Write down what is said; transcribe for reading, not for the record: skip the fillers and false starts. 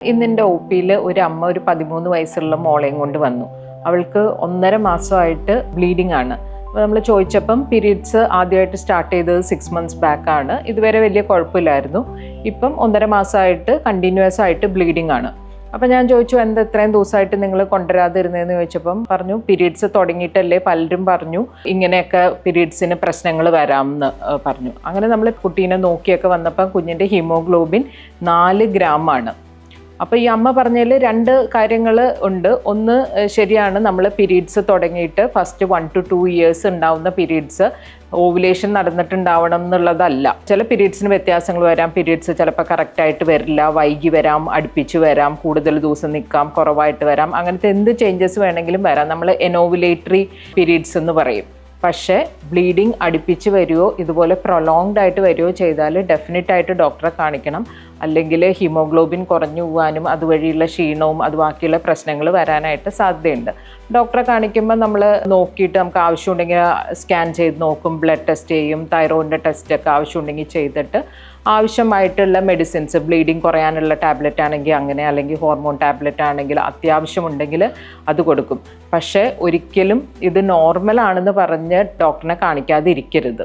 ഇന്നെൻ്റെ ഒ പിയിൽ ഒരു അമ്മ ഒരു 13 വയസ്സുള്ള മോളെയും കൊണ്ട് വന്നു. അവൾക്ക് 1.5 മാസമായിട്ട് ബ്ലീഡിംഗ് ആണ്. അപ്പോൾ നമ്മൾ ചോദിച്ചപ്പം പീരീഡ്സ് ആദ്യമായിട്ട് സ്റ്റാർട്ട് ചെയ്തത് 6 months ബാക്കാണ്. ഇതുവരെ വലിയ കുഴപ്പമില്ലായിരുന്നു. ഇപ്പം 1.5 മാസമായിട്ട് കണ്ടിന്യൂസ് ആയിട്ട് ബ്ലീഡിംഗ് ആണ്. അപ്പം ഞാൻ ചോദിച്ചു, എന്താ ഇത്രയും ദിവസമായിട്ട് നിങ്ങൾ കൊണ്ടുവരാതിരുന്നതെന്ന് ചോദിച്ചപ്പം പറഞ്ഞു, പീരീഡ്സ് തുടങ്ങിയിട്ടല്ലേ, പലരും പറഞ്ഞു ഇങ്ങനെയൊക്കെ പീരീഡ്സിന് പ്രശ്നങ്ങൾ വരാമെന്ന് പറഞ്ഞു. അങ്ങനെ നമ്മൾ കുട്ടീനെ നോക്കിയൊക്കെ വന്നപ്പം കുഞ്ഞിൻ്റെ ഹീമോഗ്ലോബിൻ 4 gram. അപ്പോൾ ഈ അമ്മ പറഞ്ഞതിൽ 2 കാര്യങ്ങൾ ഉണ്ട്. ഒന്ന് ശരിയാണ്, നമ്മൾ പീരീഡ്സ് തുടങ്ങിയിട്ട് ഫസ്റ്റ് 1 to 2 years ഉണ്ടാവുന്ന പീരീഡ്സ് ഓവുലേഷൻ നടന്നിട്ടുണ്ടാവണം എന്നുള്ളതല്ല. ചില പീരീഡ്സിന് വ്യത്യാസങ്ങൾ വരാം. പീരീഡ്സ് ചിലപ്പോൾ കറക്റ്റായിട്ട് വരില്ല, വൈകി വരാം, അടുപ്പിച്ച് വരാം, കൂടുതൽ ദിവസം നിൽക്കാം, കുറവായിട്ട് വരാം. അങ്ങനത്തെ എന്ത് ചേഞ്ചസ് വേണമെങ്കിലും വരാം. നമ്മൾ എനോവുലേറ്ററി പീരീഡ്സ് എന്ന് പറയും. പക്ഷേ ബ്ലീഡിങ് അടുപ്പിച്ച് വരുമോ, ഇതുപോലെ പ്രൊലോങ്ഡ് ആയിട്ട് വരുമോ ചെയ്താൽ ഡെഫിനറ്റായിട്ട് ഡോക്ടറെ കാണിക്കണം. അല്ലെങ്കിൽ ഹീമോഗ്ലോബിൻ കുറഞ്ഞു പോകാനും അതുവഴിയുള്ള ക്ഷീണവും അത് ബാക്കിയുള്ള പ്രശ്നങ്ങൾ വരാനായിട്ട് സാധ്യതയുണ്ട്. ഡോക്ടറെ കാണിക്കുമ്പോൾ നമ്മൾ നോക്കിയിട്ട് നമുക്ക് ആവശ്യമുണ്ടെങ്കിൽ സ്കാൻ ചെയ്ത് നോക്കും, ബ്ലഡ് ടെസ്റ്റ് ചെയ്യും, തൈറോയിഡിൻ്റെ ടെസ്റ്റൊക്കെ ആവശ്യമുണ്ടെങ്കിൽ ചെയ്തിട്ട് ആവശ്യമായിട്ടുള്ള മെഡിസിൻസ്, ബ്ലീഡിങ് കുറയാനുള്ള ടാബ്ലറ്റ് ആണെങ്കിൽ അങ്ങനെ, അല്ലെങ്കിൽ ഹോർമോൺ ടാബ്ലറ്റ് ആണെങ്കിൽ അത്യാവശ്യമുണ്ടെങ്കിൽ അത് കൊടുക്കും. പക്ഷേ ഒരിക്കലും ഇത് നോർമലാണെന്ന് പറഞ്ഞ് ഡോക്ടറിനെ കാണിക്കാതിരിക്കരുത്.